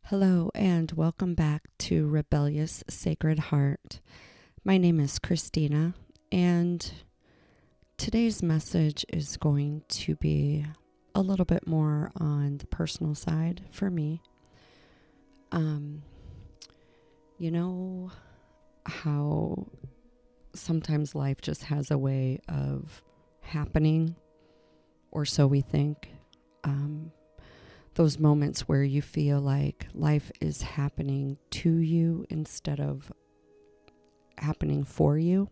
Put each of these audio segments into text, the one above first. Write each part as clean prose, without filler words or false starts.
Hello and welcome back to Rebellious Sacred Heart. My name is Christina, and today's message is going to be a little bit more on the personal side for me. You know how sometimes life just has a way of happening, or so we think. Those moments where you feel like life is happening to you instead of happening for you,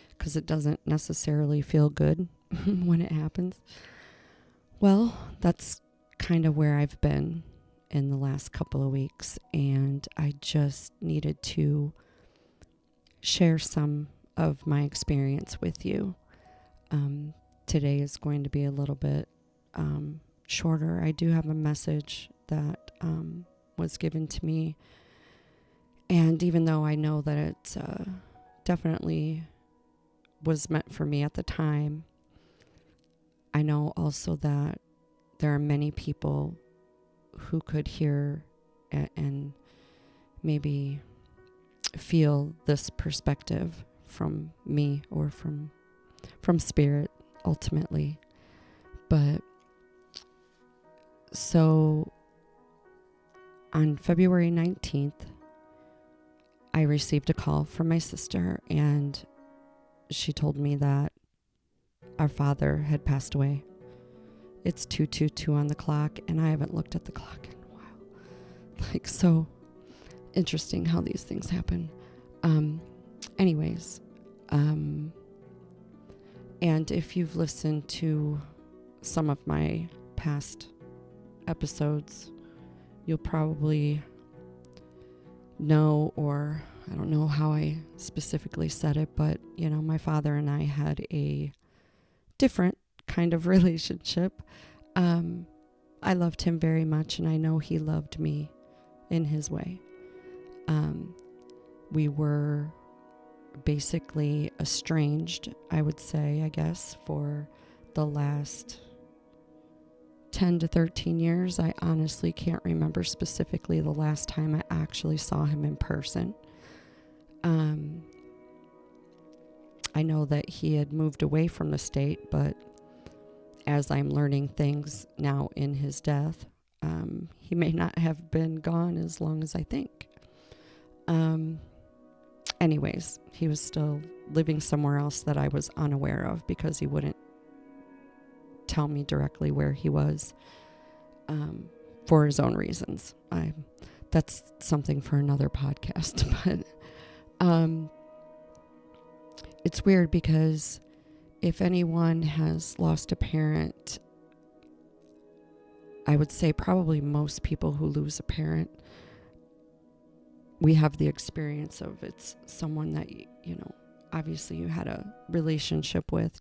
because it doesn't necessarily feel good when it happens. Well, that's kind of where I've been in the last couple of weeks, and I just needed to share some of my experience with you. Today is going to be a little bit shorter. I do have a message that was given to me, and even though I know that it definitely was meant for me at the time, I know also that there are many people who could hear and maybe feel this perspective from me or from spirit ultimately. But so on February 19th, I received a call from my sister, and she told me that our father had passed away. It's 2:22 on the clock, and I haven't looked at the clock in a while. So interesting how these things happen. Anyways, and if you've listened to some of my past episodes, you'll probably know, or I don't know how I specifically said it, but my father and I had a different kind of relationship. I loved him very much, and I know he loved me in his way. We were basically estranged, I would say, I guess, for the last 10 to 13 years. I honestly can't remember specifically the last time I actually saw him in person. I know that he had moved away from the state, but as I'm learning things now in his death, he may not have been gone as long as I think. Anyways, he was still living somewhere else that I was unaware of, because he wouldn't tell me directly where he was, for his own reasons. That's something for another podcast. But it's weird, because if anyone has lost a parent, I would say probably most people who lose a parent, we have the experience of it's someone that obviously you had a relationship with.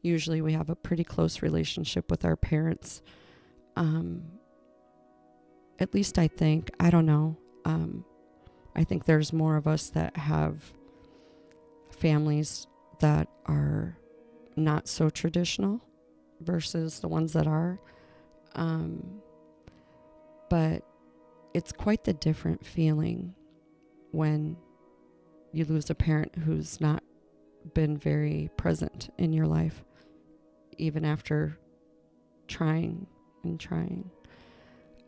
Usually we have a pretty close relationship with our parents. At least I think. I don't know. I think there's more of us that have families that are not so traditional versus the ones that are. But it's quite the different feeling when you lose a parent who's not been very present in your life, even after trying and trying.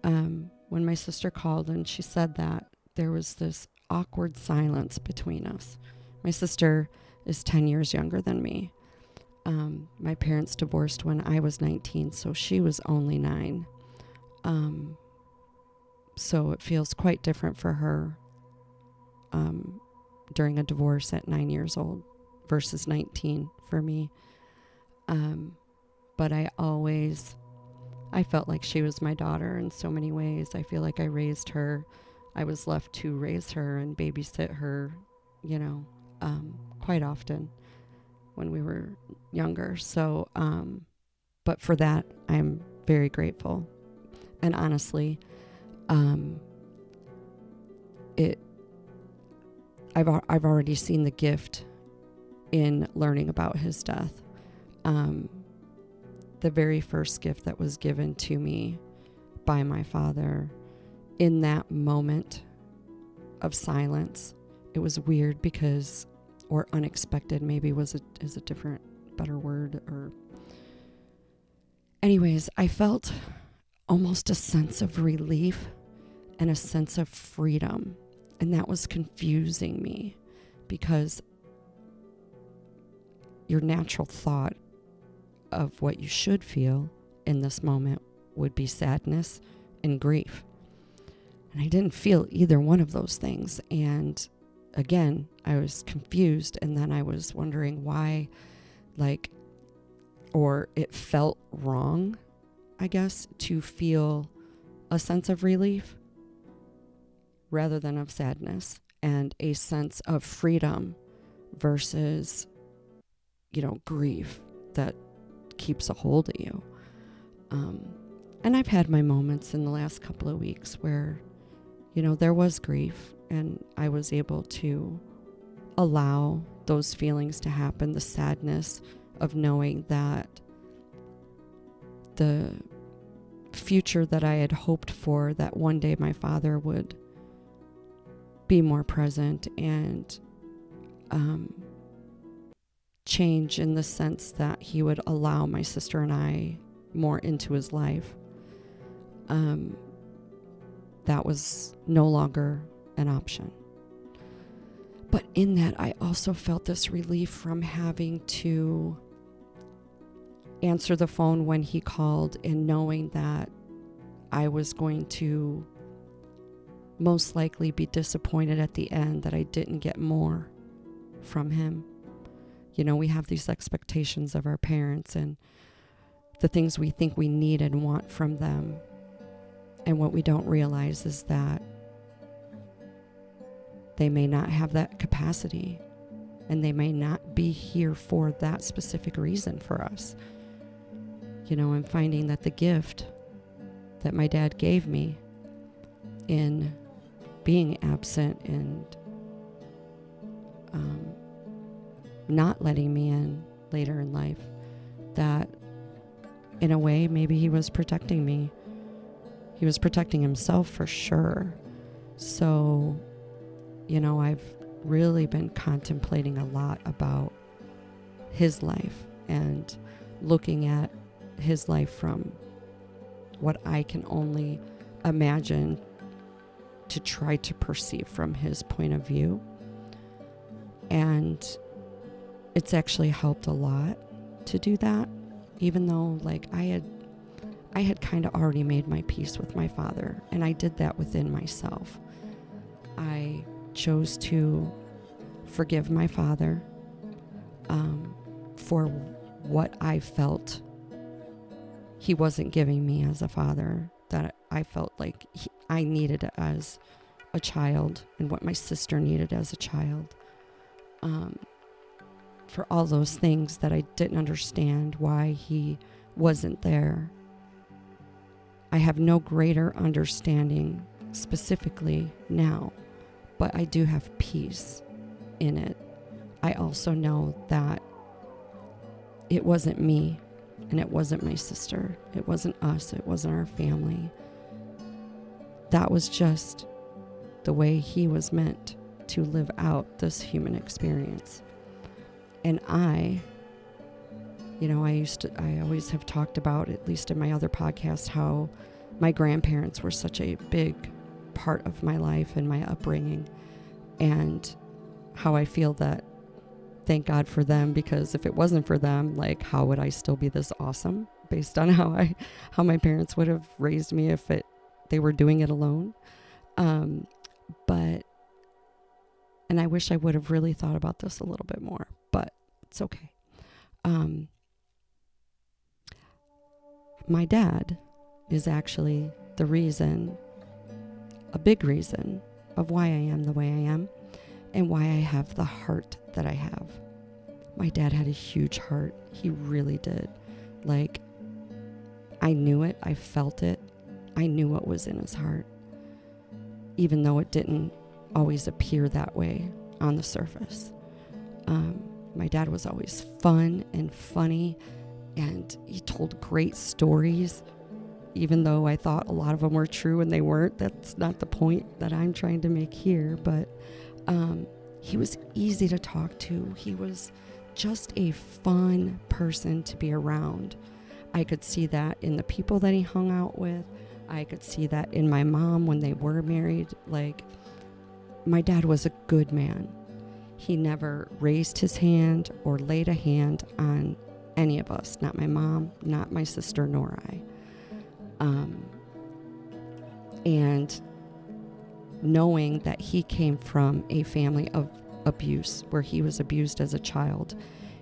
When my sister called and she said that, there was this awkward silence between us. My sister is 10 years younger than me. My parents divorced when I was 19, so she was only 9. So it feels quite different for her during a divorce at 9 years old versus 19 for me. But I felt like she was my daughter in so many ways. I feel like I raised her. I was left to raise her and babysit her, quite often when we were younger. So, but for that, I'm very grateful. And honestly, I've already seen the gift in learning about his death. The very first gift that was given to me by my father in that moment of silence, it was weird because, or unexpected maybe is a different, better word, or anyways, I felt almost a sense of relief and a sense of freedom. And that was confusing me because your natural thought of what you should feel in this moment would be sadness and grief. And I didn't feel either one of those things. And again, I was confused, and then I was wondering why, or it felt wrong, I guess, to feel a sense of relief rather than of sadness, and a sense of freedom versus, grief that keeps a hold of you. And I've had my moments in the last couple of weeks where, there was grief, and I was able to allow those feelings to happen, the sadness of knowing that the future that I had hoped for, that one day my father would be more present and change in the sense that he would allow my sister and I more into his life. That was no longer an option. But in that, I also felt this relief from having to answer the phone when he called, and knowing that I was going to most likely be disappointed at the end that I didn't get more from him. We have these expectations of our parents and the things we think we need and want from them. And what we don't realize is that they may not have that capacity, and they may not be here for that specific reason for us. I'm finding that the gift that my dad gave me in being absent and not letting me in later in life, that in a way maybe he was protecting me. He was protecting himself for sure. So, I've really been contemplating a lot about his life and looking at his life from what I can only imagine to try to perceive from his point of view. And it's actually helped a lot to do that, even though I had kind of already made my peace with my father, and I did that within myself. I chose to forgive my father for what I felt he wasn't giving me as a father, that I felt like I needed as a child, and what my sister needed as a child. For all those things that I didn't understand why he wasn't there. I have no greater understanding specifically now, but I do have peace in it. I also know that it wasn't me, and it wasn't my sister. It wasn't us. It wasn't our family. That was just the way he was meant to live out this human experience. And I always have talked about, at least in my other podcast, how my grandparents were such a big part of my life and my upbringing, and how I feel that, thank God for them, because if it wasn't for them, how would I still be this awesome based on how my parents would have raised me if they were doing it alone. And I wish I would have really thought about this a little bit more, but it's okay. My dad is actually the reason, a big reason, of why I am the way I am and why I have the heart that I have. My dad had a huge heart. He really did. I knew it. I felt it. I knew what was in his heart, even though it didn't always appear that way on the surface. My dad was always fun and funny, and he told great stories. even though I thought a lot of them were true and they weren't. That's not the point that I'm trying to make here. But he was easy to talk to. He was just a fun person to be around. I could see that in the people that he hung out with. I could see that in my mom when they were married. Like, my dad was a good man. He never raised his hand or laid a hand on any of us. Not my mom, not my sister, nor I. And knowing that he came from a family of abuse, where he was abused as a child.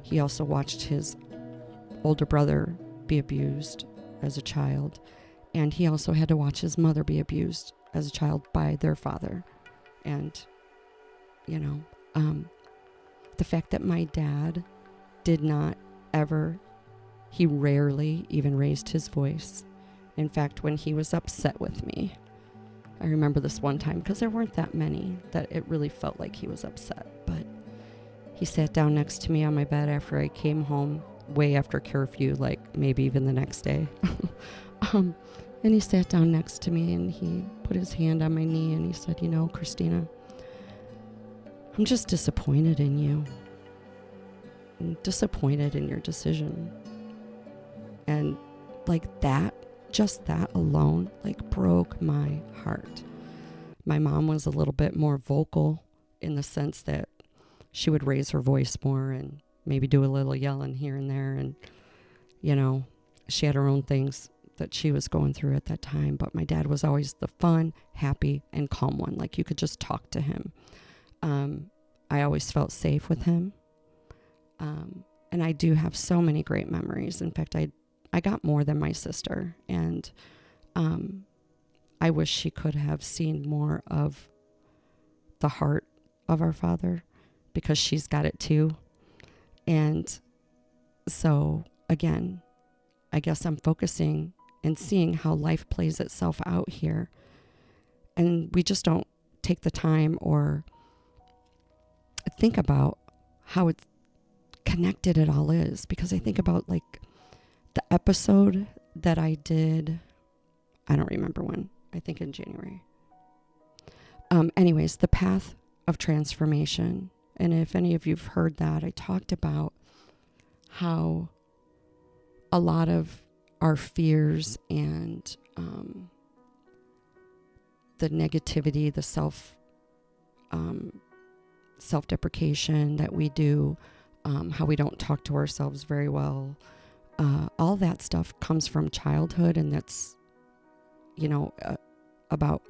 He also watched his older brother be abused as a child. And he also had to watch his mother be abused as a child by their father. And, you know, the fact that my dad did not ever, he rarely even raised his voice. In fact, when he was upset with me, I remember this one time, because there weren't that many, that it really felt like he was upset. But he sat down next to me on my bed after I came home, way after curfew, like maybe even the next day. And he sat down next to me and he put his hand on my knee and he said, you know, Christina, I'm just disappointed in you. I'm disappointed in your decision. And like that, just that alone, like broke my heart. My mom was a little bit more vocal in the sense that she would raise her voice more and maybe do a little yelling here and there. And, you know, she had her own things that she was going through at that time. But my dad was always the fun, happy, and calm one. Like, you could just talk to him. I always felt safe with him. And I do have so many great memories. In fact, I got more than my sister. And I wish she could have seen more of the heart of our Father, because she's got it too. And so, again, I guess I'm focusing and seeing how life plays itself out here. And we just don't take the time or think about how it's connected it all is. Because I think about like the episode that I did, I don't remember when, I think in January. Anyways, the path of transformation. And if any of you've heard that, I talked about how a lot of our fears and the negativity, the self-deprecation that we do, how we don't talk to ourselves very well, all that stuff comes from childhood, and that's, you know, about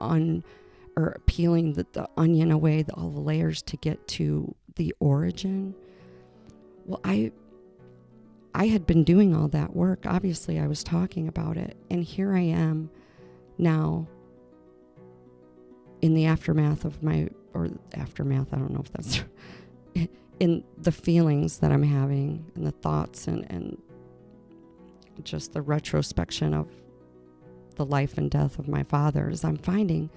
peeling the onion away, all the layers to get to the origin. Well, I had been doing all that work. Obviously, I was talking about it. And here I am now in the aftermath of I don't know if that's, in the feelings that I'm having and the thoughts and just the retrospection of the life and death of my father, as I'm finding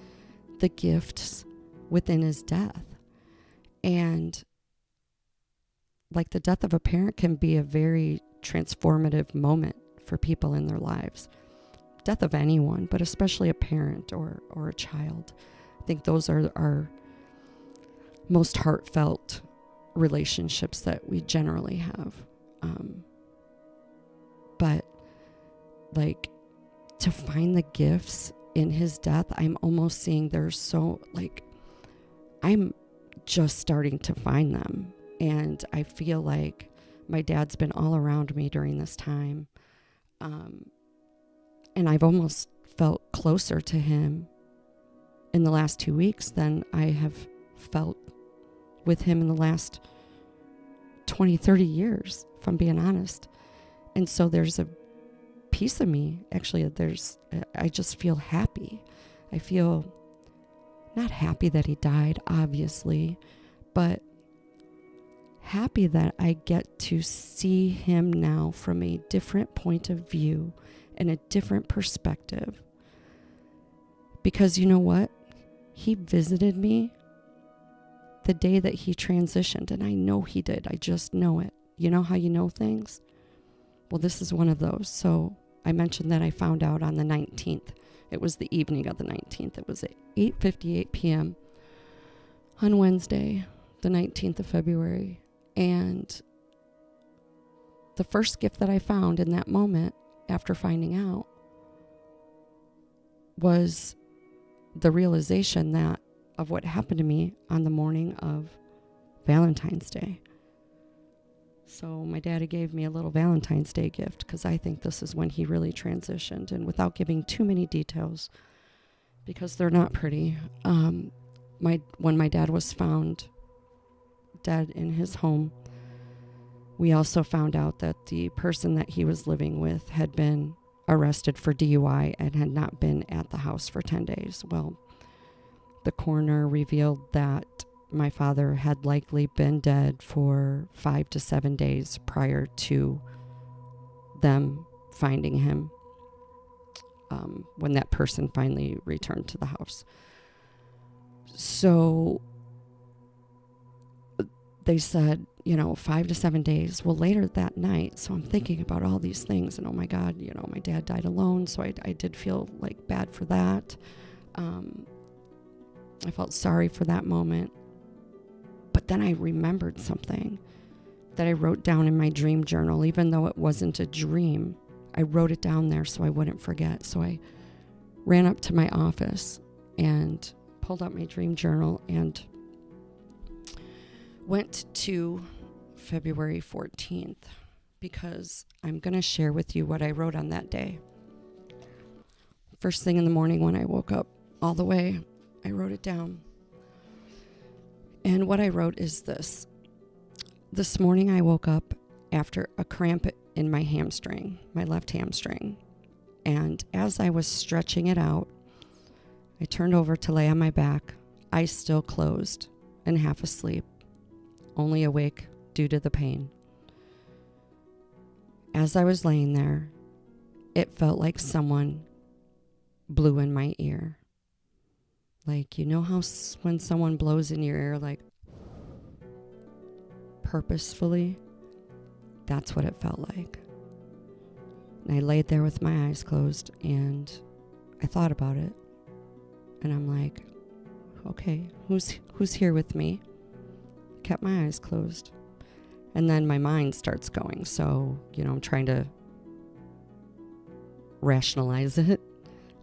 the gifts within his death. And like, the death of a parent can be a very transformative moment for people in their lives. Death of anyone, but especially a parent or a child. I think those are our most heartfelt relationships that we generally have. But like, to find the gifts in his death, I'm almost seeing there's so, like, I'm just starting to find them. And I feel like my dad's been all around me during this time. And I've almost felt closer to him in the last 2 weeks than I have felt with him in the last 20, 30 years, if I'm being honest. And so there's a piece of me, actually, I just feel happy. I feel not happy that he died, obviously, but happy that I get to see him now from a different point of view and a different perspective. Because you know what? He visited me the day that he transitioned, and I know he did. I just know it. You know how you know things? Well, this is one of those. So I mentioned that I found out on the 19th. It was the evening of the 19th. It was at 8:58 p.m. on Wednesday, the 19th of February. And the first gift that I found in that moment after finding out was the realization that of what happened to me on the morning of Valentine's Day. So my daddy gave me a little Valentine's Day gift because I think this is when he really transitioned. And without giving too many details, because they're not pretty, when my dad was found dead in his home, we also found out that the person that he was living with had been arrested for DUI and had not been at the house for 10 days. Well, the coroner revealed that my father had likely been dead for 5 to 7 days prior to them finding him when that person finally returned to the house. So they said, 5 to 7 days. Well, later that night, so I'm thinking about all these things, and oh my God, my dad died alone, so I did feel like bad for that. I felt sorry for that moment. But then I remembered something that I wrote down in my dream journal, even though it wasn't a dream. I wrote it down there so I wouldn't forget. So I ran up to my office and pulled out my dream journal and went to February 14th because I'm going to share with you what I wrote on that day. First thing in the morning when I woke up all the way, I wrote it down. And what I wrote is this. This morning I woke up after a cramp in my hamstring, my left hamstring. And as I was stretching it out, I turned over to lay on my back, eyes still closed and half asleep, only awake due to the pain. As I was laying there, it felt like someone blew in my ear. Like, how when someone blows in your ear, like, purposefully? That's what it felt like. And I laid there with my eyes closed, and I thought about it. And I'm like, okay, who's here with me? Kept my eyes closed. And then my mind starts going. So, I'm trying to rationalize it.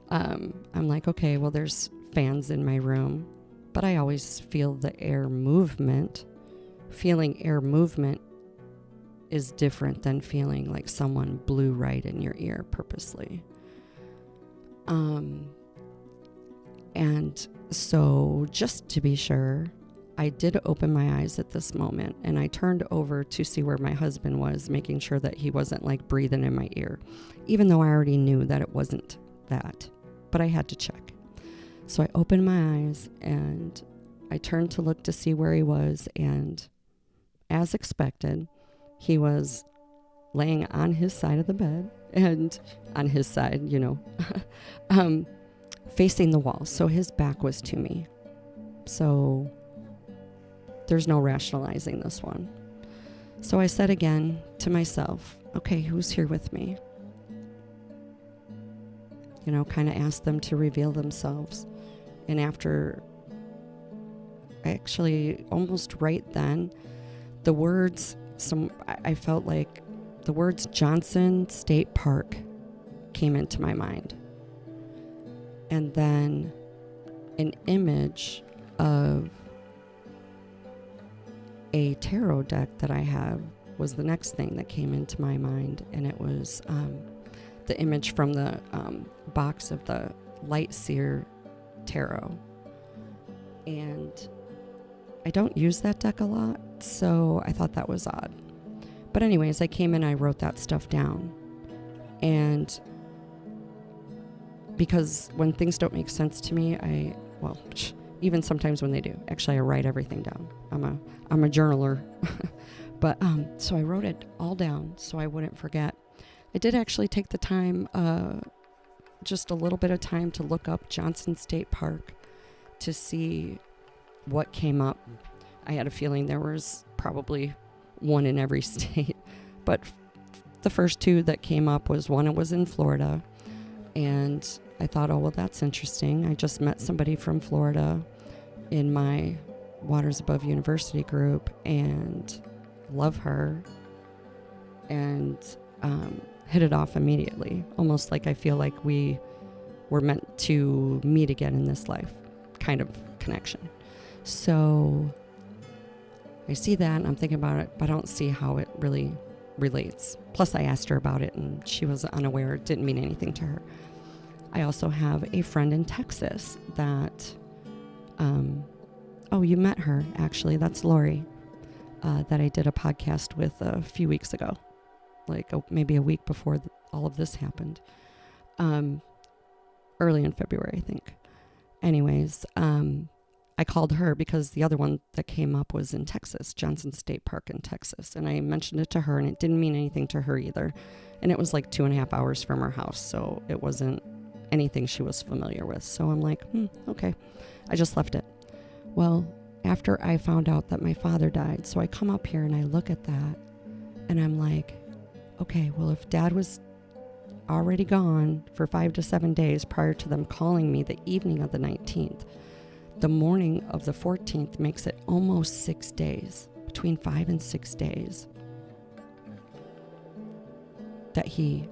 I'm like, okay, well, there's fans in my room, but I always feel the air movement. Feeling air movement is different than feeling like someone blew right in your ear purposely. And so just to be sure, I did open my eyes at this moment, and I turned over to see where my husband was, making sure that he wasn't like breathing in my ear, even though I already knew that it wasn't that, but I had to check. So I opened my eyes and I turned to look to see where he was, and as expected, he was laying on his side of the bed, and on his side, facing the wall. So his back was to me. So there's no rationalizing this one. So I said again to myself, okay, who's here with me? Kind of asked them to reveal themselves. And after, actually almost right then, the words, I felt like the words Johnson State Park came into my mind. And then an image of a tarot deck that I have was the next thing that came into my mind. And it was the image from the box of the Light Seer Tarot. And I don't use that deck a lot, so I thought that was odd. But anyways, I came in, I wrote that stuff down. And because when things don't make sense to me, even sometimes when they do, actually I write everything down. I'm a journaler. But so I wrote it all down so I wouldn't forget. I did actually take the time, just a little bit of time, to look up Johnson State Park to see what came up. I had a feeling there was probably one in every state, but the first two that came up was one, it was in Florida. And I thought, oh, well, that's interesting. I just met somebody from Florida in my Waters Above University group and love her and hit it off immediately. Almost like I feel like we were meant to meet again in this life kind of connection. So I see that and I'm thinking about it, but I don't see how it really relates. Plus, I asked her about it and she was unaware. It didn't mean anything to her. I also have a friend in Texas that, oh, you met her, actually. That's Lori, that I did a podcast with a few weeks ago, like maybe a week before all of this happened, early in February, I think. Anyways, I called her because the other one that came up was in Texas, Johnson State Park in Texas. And I mentioned it to her and it didn't mean anything to her either. And it was like 2.5 hours from her house. So it wasn't anything she was familiar with. So I'm like, okay. I just left it. Well, after I found out that my father died, so I come up here and I look at that and I'm like, okay, well, if Dad was already gone for 5 to 7 days prior to them calling me the evening of the 19th, the morning of the 14th makes it almost 6 days, between 5 and 6 days, that he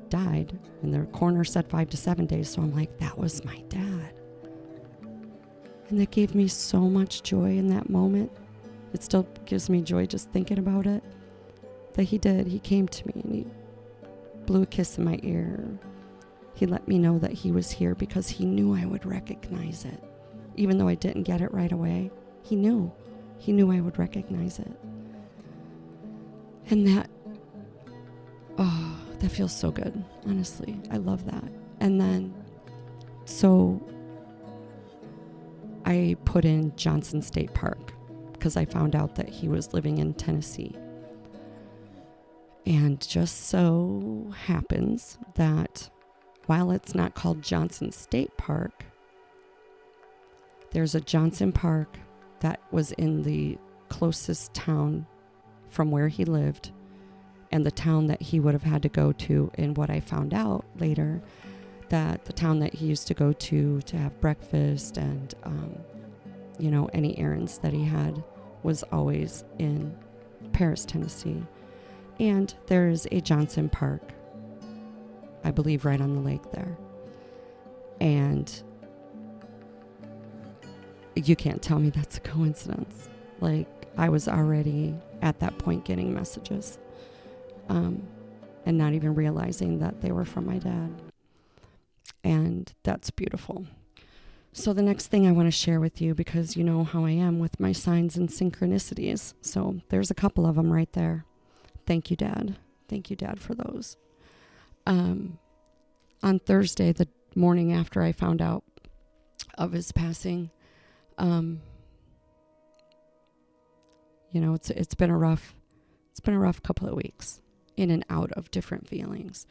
died. And the coroner said 5 to 7 days. So I'm like, that was my dad. And that gave me so much joy in that moment. It still gives me joy just thinking about it. That he did. He came to me and he blew a kiss in my ear. He let me know that he was here because he knew I would recognize it. Even though I didn't get it right away, he knew. He knew I would recognize it. And that, oh, that feels so good. Honestly, I love that. And then, so I put in Johnson State Park because I found out that he was living in Tennessee. And just so happens that while it's not called Johnson State Park, there's a Johnson Park that was in the closest town from where he lived and the town that he would have had to go to. And what I found out later, that the town that he used to go to have breakfast and, any errands that he had was always in Paris, Tennessee. And there is a Johnson Park, I believe, right on the lake there. And you can't tell me that's a coincidence. Like, I was already at that point getting messages and not even realizing that they were from my dad. And that's beautiful. So the next thing I want to share with you, because you know how I am with my signs and synchronicities. So there's a couple of them right there. Thank you, Dad. Thank you, Dad, for those. On Thursday, the morning after I found out of his passing, it's been a rough couple of weeks, in and out of different feelings.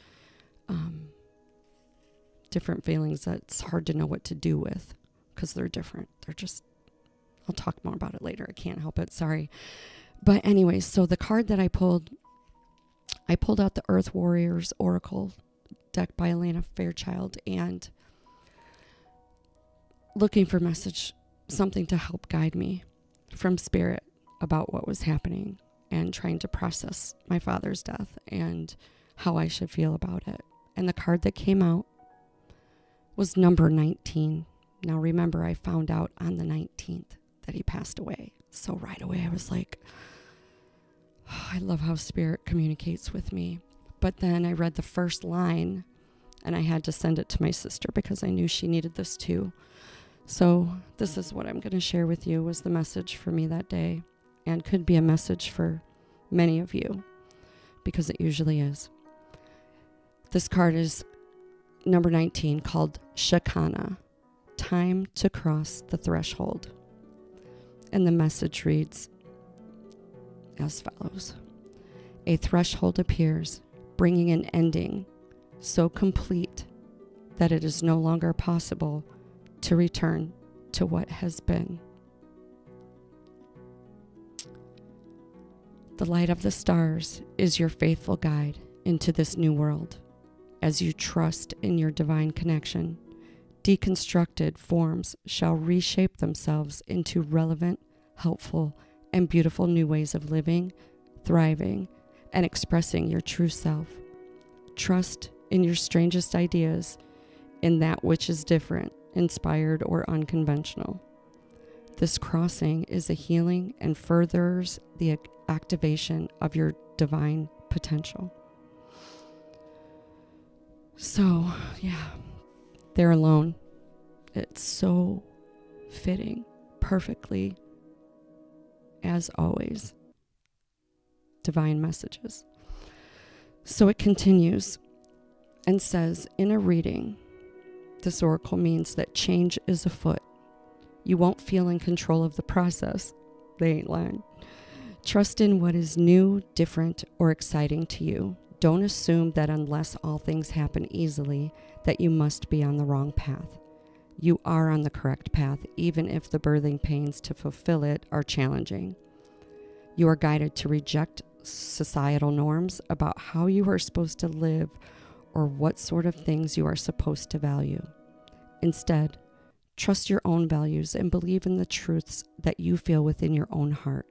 Different feelings that's hard to know what to do with because they're different. I'll talk more about it later. I can't help it. Sorry. But anyways, so the card that I pulled out the Earth Warriors Oracle deck by Elena Fairchild, and looking for message, something to help guide me from spirit about what was happening and trying to process my father's death and how I should feel about it. And the card that came out was number 19. Now remember, I found out on the 19th that he passed away. So right away I was like, oh, I love how spirit communicates with me. But then I read the first line and I had to send it to my sister because I knew she needed this too. So this is what I'm going to share with you, was the message for me that day, and could be a message for many of you because it usually is. This card is number 19, called Shakana, time to cross the threshold. And the message reads as follows. A threshold appears, bringing an ending so complete that it is no longer possible to return to what has been. The light of the stars is your faithful guide into this new world. As you trust in your divine connection, deconstructed forms shall reshape themselves into relevant, helpful, and beautiful new ways of living, thriving, and expressing your true self. Trust in your strangest ideas, in that which is different, inspired, or unconventional. This crossing is a healing and furthers the activation of your divine potential. So, yeah, they're alone. It's so fitting, perfectly, as always, divine messages. So it continues and says, in a reading, this oracle means that change is afoot. You won't feel in control of the process. They ain't lying. Trust in what is new, different, or exciting to you. Don't assume that unless all things happen easily, that you must be on the wrong path. You are on the correct path, even if the birthing pains to fulfill it are challenging. You are guided to reject societal norms about how you are supposed to live or what sort of things you are supposed to value. Instead, trust your own values and believe in the truths that you feel within your own heart.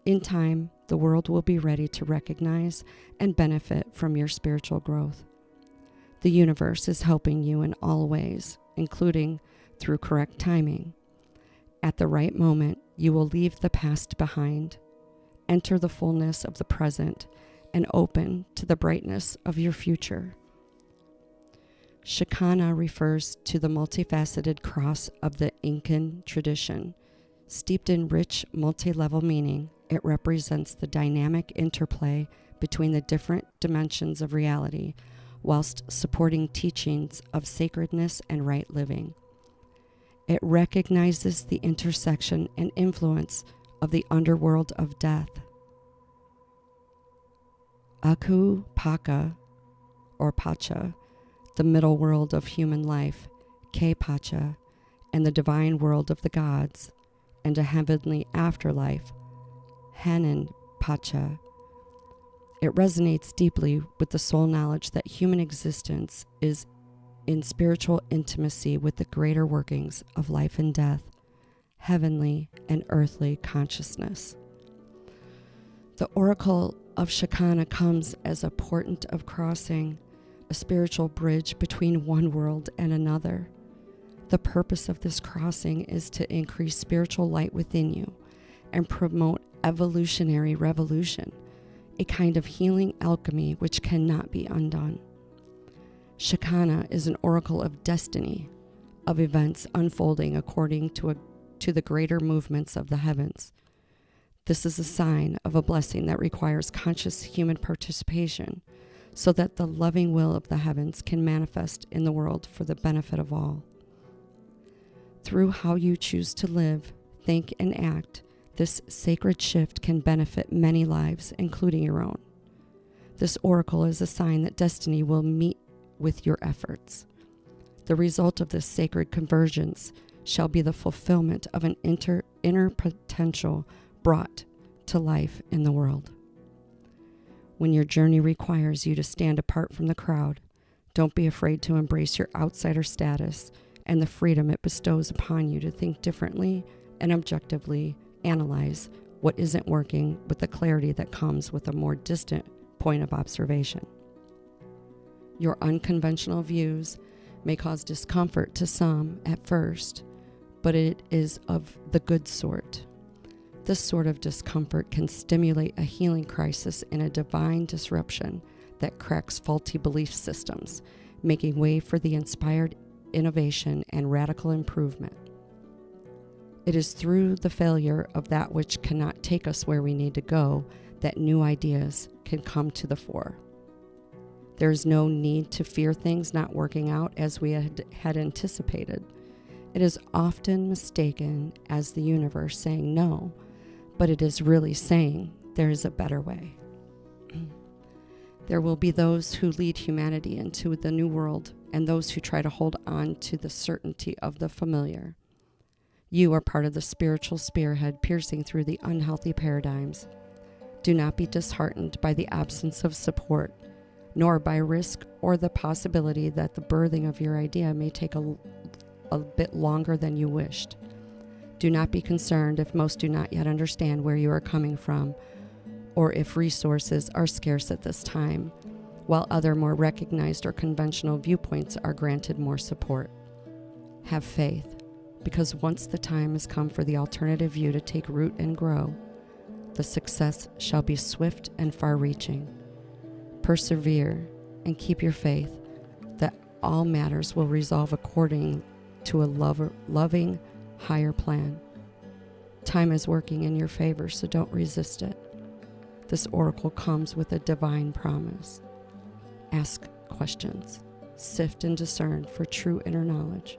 In time, the world will be ready to recognize and benefit from your spiritual growth. The universe is helping you in all ways, including through correct timing. At the right moment, you will leave the past behind, enter the fullness of the present, and open to the brightness of your future. Shikana refers to the multifaceted cross of the Incan tradition. Steeped in rich, multi-level meaning, it represents the dynamic interplay between the different dimensions of reality, whilst supporting teachings of sacredness and right living. It recognizes the intersection and influence of the underworld of death, Aku Paka, or Pacha, the middle world of human life, Ke Pacha, and the divine world of the gods, and a heavenly afterlife, Hanan Pacha. It resonates deeply with the soul knowledge that human existence is in spiritual intimacy with the greater workings of life and death, heavenly and earthly consciousness. The oracle of Shikana comes as a portent of crossing, a spiritual bridge between one world and another. The purpose of this crossing is to increase spiritual light within you and promote evolutionary revolution, a kind of healing alchemy which cannot be undone. Shikana is an oracle of destiny, of events unfolding according to the greater movements of the heavens. This is a sign of a blessing that requires conscious human participation so that the loving will of the heavens can manifest in the world for the benefit of all. Through how you choose to live, think, and act, this sacred shift can benefit many lives, including your own. This oracle is a sign that destiny will meet with your efforts. The result of this sacred convergence shall be the fulfillment of an inner potential brought to life in the world. When your journey requires you to stand apart from the crowd, don't be afraid to embrace your outsider status and the freedom it bestows upon you to think differently and objectively analyze what isn't working with the clarity that comes with a more distant point of observation. Your unconventional views may cause discomfort to some at first, but it is of the good sort. This sort of discomfort can stimulate a healing crisis in a divine disruption that cracks faulty belief systems, making way for the inspired innovation and radical improvement. It is through the failure of that which cannot take us where we need to go that new ideas can come to the fore. There is no need to fear things not working out as we had anticipated. It is often mistaken as the universe saying no, but it is really saying there is a better way. There will be those who lead humanity into the new world and those who try to hold on to the certainty of the familiar. You are part of the spiritual spearhead piercing through the unhealthy paradigms. Do not be disheartened by the absence of support, nor by risk or the possibility that the birthing of your idea may take a bit longer than you wished. Do not be concerned if most do not yet understand where you are coming from, or if resources are scarce at this time, while other more recognized or conventional viewpoints are granted more support. Have faith, because once the time has come for the alternative view to take root and grow, the success shall be swift and far-reaching. Persevere and keep your faith that all matters will resolve according to a loving, higher plan. Time is working in your favor, so don't resist it. This oracle comes with a divine promise. Ask questions, sift and discern for true inner knowledge.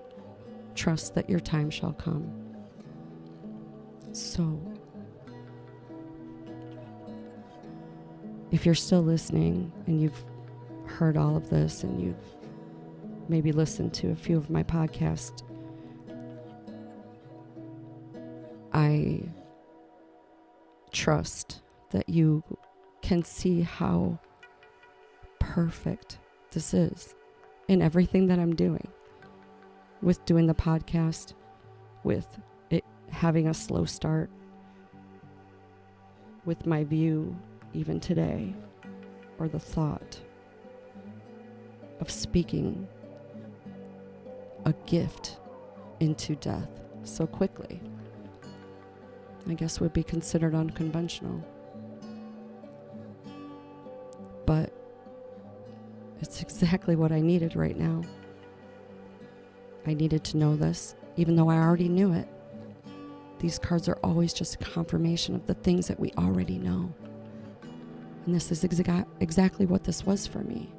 Trust that your time shall come. So, if you're still listening and you've heard all of this and you've maybe listened to a few of my podcasts, I trust that you can see how perfect this is in everything that I'm doing. With doing the podcast, with it having a slow start, with my view even today, or the thought of speaking a gift into death so quickly, I guess would be considered unconventional. But it's exactly what I needed right now. I needed to know this, even though I already knew it. These cards are always just a confirmation of the things that we already know. And this is exactly what this was for me.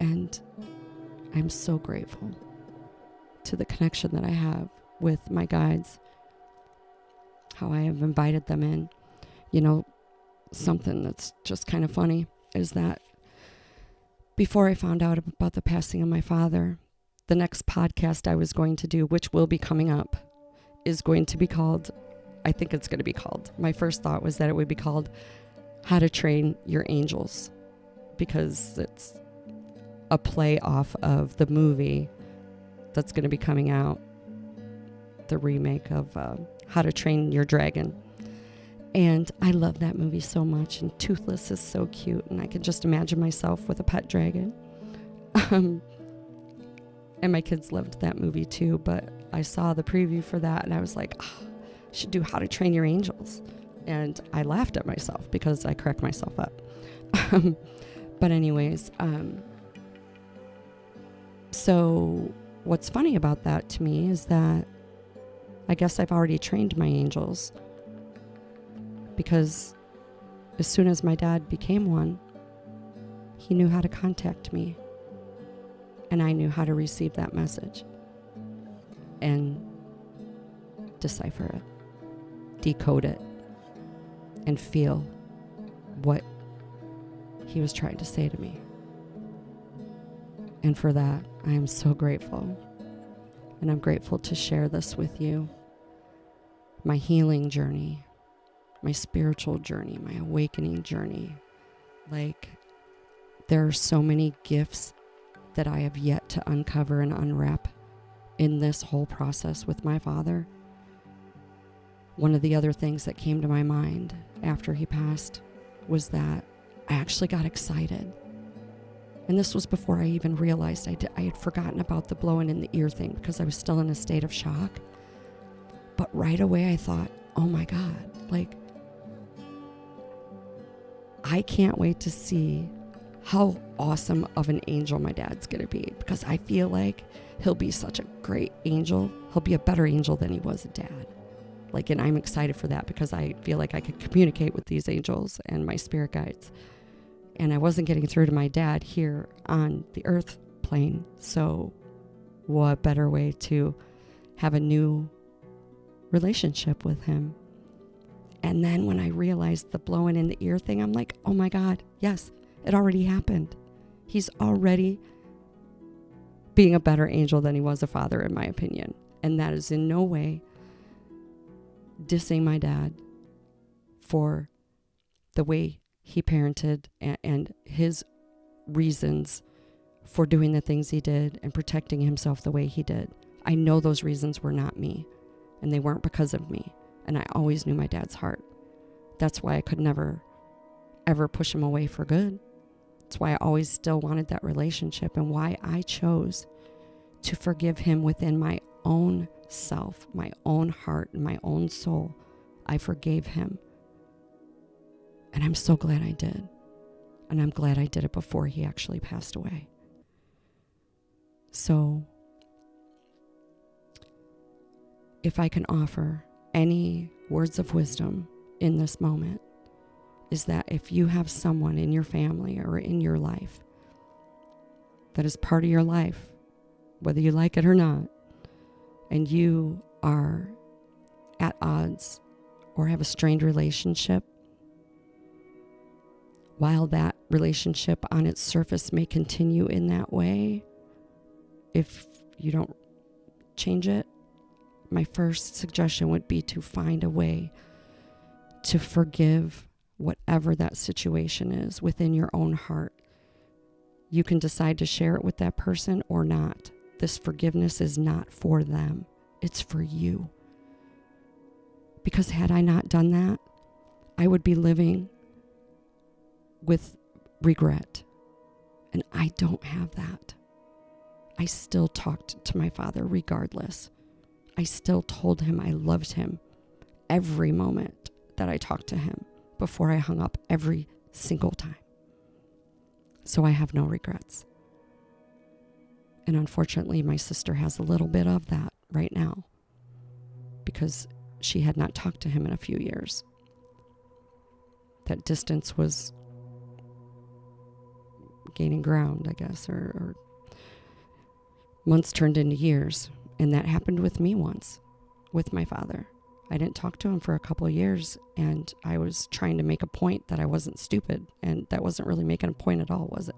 And I'm so grateful to the connection that I have with my guides, how I have invited them in. You know, something that's just kind of funny is that before I found out about the passing of my father, the next podcast I was going to do, which will be coming up, is going to be called, I think it's going to be called, my first thought was that it would be called How to Train Your Angels, because it's a play off of the movie that's going to be coming out, the remake of How to Train Your Dragon. And I love that movie so much, and Toothless is so cute, and I can just imagine myself with a pet dragon. And my kids loved that movie too, but I saw the preview for that, and I was like, I should do How to Train Your Angels. And I laughed at myself because I cracked myself up. But anyways, so what's funny about that to me is that I guess I've already trained my angels, because as soon as my dad became one, he knew how to contact me, and I knew how to receive that message and decipher it, decode it, and feel what he was trying to say to me. And for that, I am so grateful. And I'm grateful to share this with you. My healing journey, my spiritual journey, my awakening journey. Like, there are so many gifts that I have yet to uncover and unwrap in this whole process with my father. One of the other things that came to my mind after he passed was that I actually got excited. And this was before I even realized I had forgotten about the blowing in the ear thing, because I was still in a state of shock. But right away I thought, oh my God, like, I can't wait to see how awesome of an angel my dad's going to be, because I feel like he'll be such a great angel. He'll be a better angel than he was a dad. Like, and I'm excited for that, because I feel like I could communicate with these angels and my spirit guides. And I wasn't getting through to my dad here on the earth plane. So what better way to have a new relationship with him? And then when I realized the blowing in the ear thing, I'm like, oh my God, yes, it already happened. He's already being a better angel than he was a father, in my opinion. And that is in no way dissing my dad for the way he parented and his reasons for doing the things he did and protecting himself the way he did. I know those reasons were not me, and they weren't because of me. And I always knew my dad's heart. That's why I could never, ever push him away for good. That's why I always still wanted that relationship, and why I chose to forgive him within my own self, my own heart, and my own soul. I forgave him. And I'm so glad I did. And I'm glad I did it before he actually passed away. So, if I can offer any words of wisdom in this moment, is that if you have someone in your family or in your life that is part of your life, whether you like it or not, and you are at odds or have a strained relationship, while that relationship on its surface may continue in that way, if you don't change it, my first suggestion would be to find a way to forgive whatever that situation is within your own heart. You can decide to share it with that person or not. This forgiveness is not for them. It's for you. Because had I not done that, I would be living with regret. And I don't have that. I still talked to my father regardless. I still told him I loved him every moment that I talked to him before I hung up every single time. So I have no regrets. And unfortunately, my sister has a little bit of that right now because she had not talked to him in a few years. That distance was gaining ground, I guess, or months turned into years. And that happened with me once, with my father. I didn't talk to him for a couple of years, and I was trying to make a point that I wasn't stupid, and that wasn't really making a point at all, was it?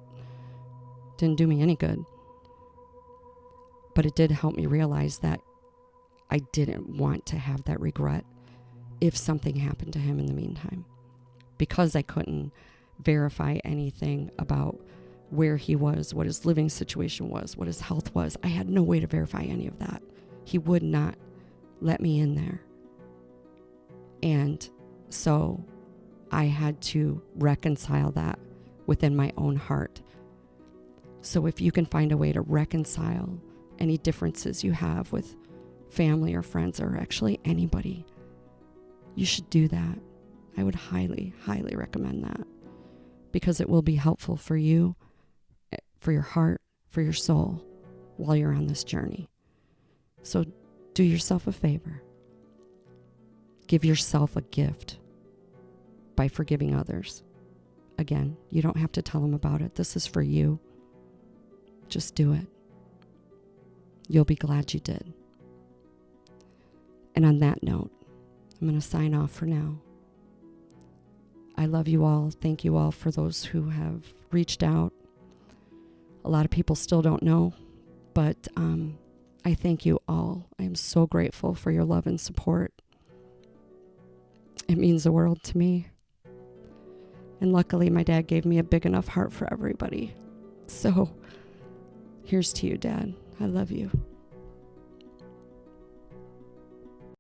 Didn't do me any good. But it did help me realize that I didn't want to have that regret if something happened to him in the meantime. Because I couldn't verify anything about where he was, what his living situation was, what his health was. I had no way to verify any of that. He would not let me in there. And so I had to reconcile that within my own heart. So if you can find a way to reconcile any differences you have with family or friends or actually anybody, you should do that. I would highly, highly recommend that because it will be helpful for you, for your heart, for your soul while you're on this journey. So do yourself a favor. Give yourself a gift by forgiving others. Again, you don't have to tell them about it. This is for you. Just do it. You'll be glad you did. And on that note, I'm going to sign off for now. I love you all. Thank you all for those who have reached out. A lot of people still don't know, but I thank you all. I am so grateful for your love and support. It means the world to me. And luckily, my dad gave me a big enough heart for everybody. So here's to you, Dad. I love you.